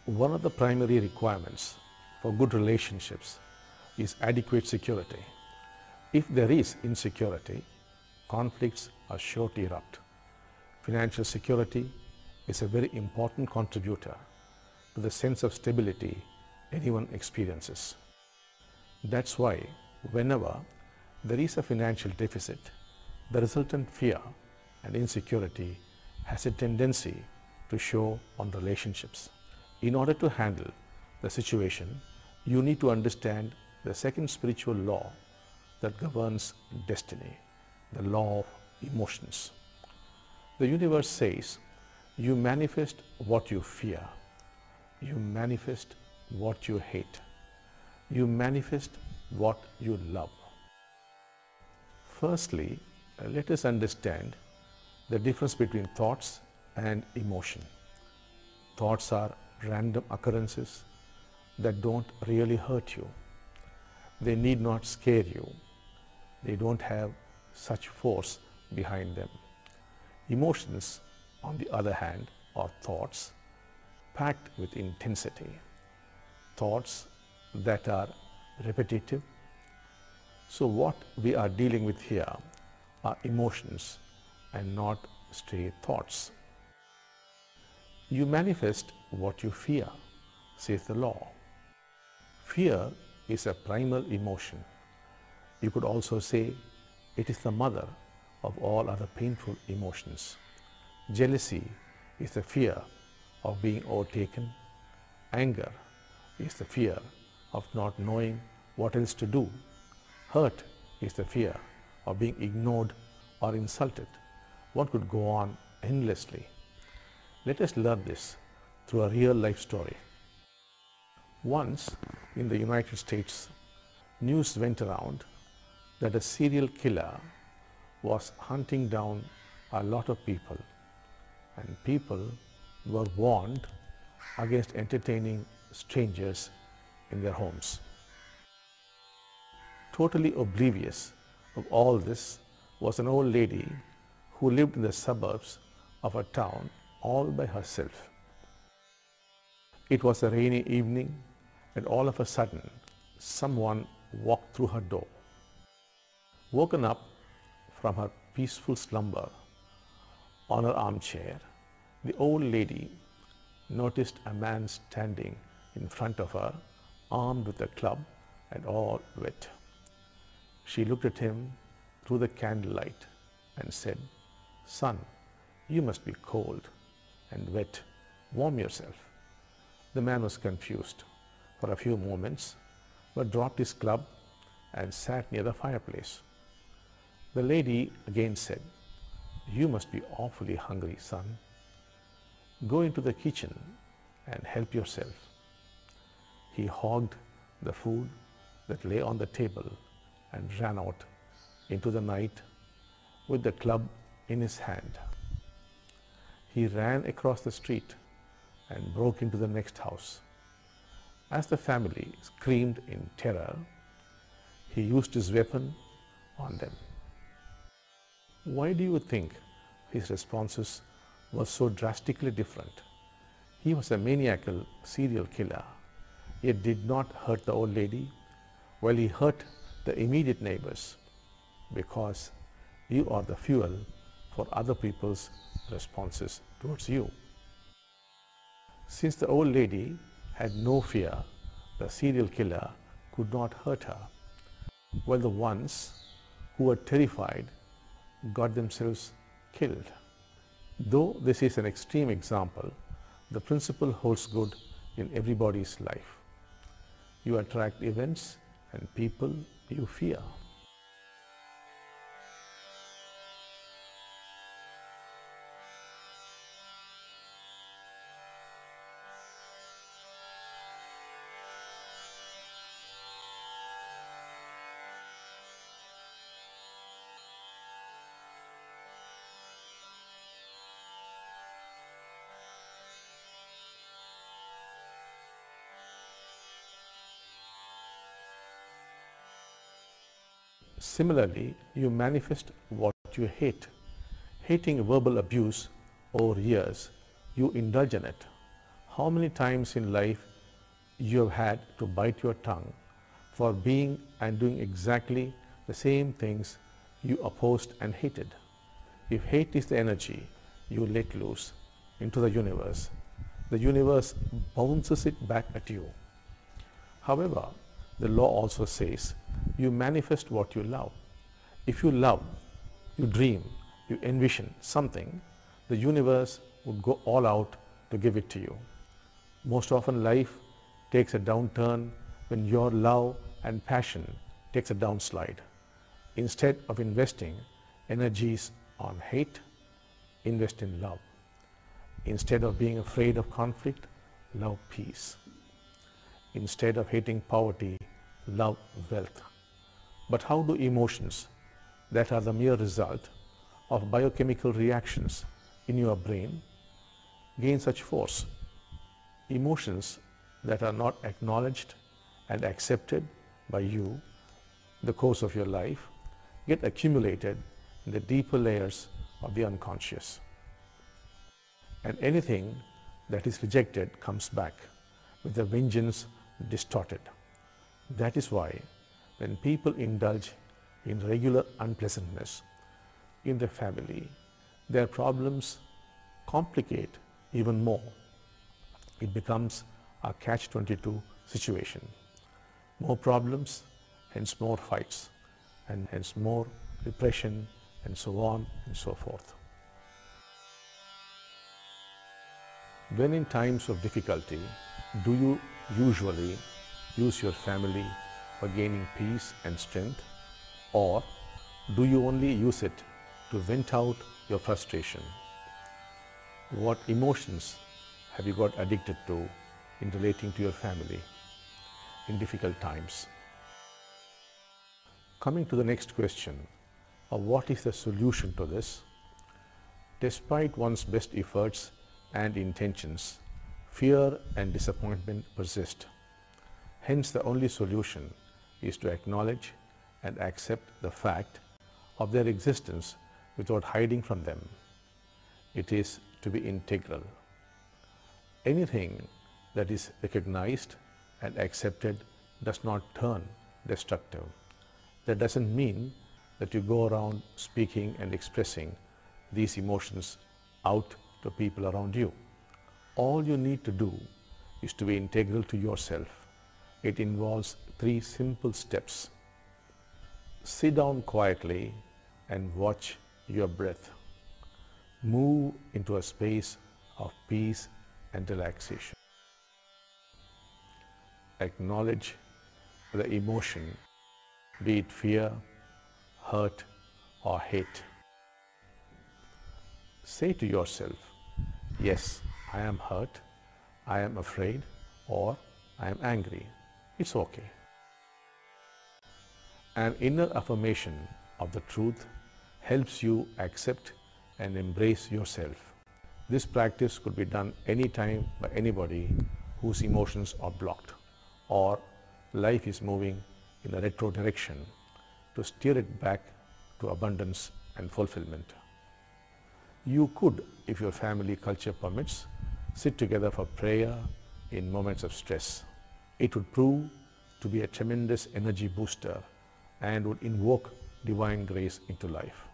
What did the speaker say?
One of the primary requirements for good relationships is adequate security. If there is insecurity, conflicts are sure to erupt. Financial security is a very important contributor to the sense of stability anyone experiences. That's why whenever there is a financial deficit, the resultant fear and insecurity has a tendency to show on relationships. In order to handle the situation, you need to understand the second spiritual law that governs destiny, the law of emotions. The universe says, you manifest what you fear, you manifest what you hate, you manifest what you love. Firstly, let us understand the difference between thoughts and emotion. Thoughts are random occurrences that don't really hurt you. They need not scare you. They don't have such force behind them. Emotions, on the other hand, are thoughts packed with intensity. Thoughts that are repetitive. So what we are dealing with here are emotions and not stray thoughts. You manifest what you fear, says the law. Fear is a primal emotion. You could also say it is the mother of all other painful emotions. Jealousy is the fear of being overtaken. Anger is the fear of not knowing what else to do. Hurt is the fear of being ignored or insulted. One could go on endlessly. Let us learn this through a real life story. Once in the United States, news went around that a serial killer was hunting down a lot of people, and people were warned against entertaining strangers in their homes. Totally oblivious of all this was an old lady who lived in the suburbs of a town all by herself. It was a rainy evening, and all of a sudden someone walked through her door. Woken up from her peaceful slumber on her armchair, the old lady noticed a man standing in front of her, armed with a club and all wet. She looked at him through the candlelight and said, "Son, you must be cold and wet. Warm yourself." The man was confused for a few moments, but dropped his club and sat near the fireplace. The lady again said, "You must be awfully hungry, son. Go into the kitchen and help yourself." He hogged the food that lay on the table and ran out into the night with the club in his hand. He ran across the street and broke into the next house. As the family screamed in terror, he used his weapon on them. Why do you think his responses were so drastically different? He was a maniacal serial killer, yet did not hurt the old lady, while he hurt the immediate neighbors, because you are the fuel for other people's responses towards you. Since the old lady had no fear, the serial killer could not hurt her, while the ones who were terrified got themselves killed. Though this is an extreme example, the principle holds good in everybody's life. You attract events and people you fear. Similarly, you manifest what you hate. Hating verbal abuse over years, you indulge in it. How many times in life you have had to bite your tongue for being and doing exactly the same things you opposed and hated? If hate is the energy you let loose into the universe bounces it back at you. However, the law also says you manifest what you love. If you love, you dream, you envision something, the universe would go all out to give it to you. Most often life takes a downturn when your love and passion takes a downslide. Instead of investing energies on hate, invest in love. Instead of being afraid of conflict, love peace. Instead of hating poverty, love wealth. But how do emotions that are the mere result of biochemical reactions in your brain gain such force? Emotions that are not acknowledged and accepted by you in the course of your life get accumulated in the deeper layers of the unconscious. And anything that is rejected comes back with a vengeance distorted. That is why when people indulge in regular unpleasantness in the family, their problems complicate even more. It becomes a catch-22 situation. More problems, hence more fights, and hence more repression, and so on and so forth. When in times of difficulty, do you usually use your family for gaining peace and strength, or do you only use it to vent out your frustration? What emotions have you got addicted to in relating to your family in difficult times? Coming to the next question of what is the solution to this, despite one's best efforts and intentions, fear and disappointment persist. Hence, the only solution is to acknowledge and accept the fact of their existence without hiding from them. It is to be integral. Anything that is recognized and accepted does not turn destructive. That doesn't mean that you go around speaking and expressing these emotions out to people around you. All you need to do is to be integral to yourself. It involves 3 simple steps. Sit down quietly and watch your breath. Move into a space of peace and relaxation. Acknowledge the emotion, be it fear, hurt, or hate. Say to yourself, yes, I am hurt, I am afraid, or I am angry. It's okay. An inner affirmation of the truth helps you accept and embrace yourself. This practice could be done anytime by anybody whose emotions are blocked or life is moving in a retro direction, to steer it back to abundance and fulfillment. You could, if your family culture permits, sit together for prayer in moments of stress. It would prove to be a tremendous energy booster and would invoke divine grace into life.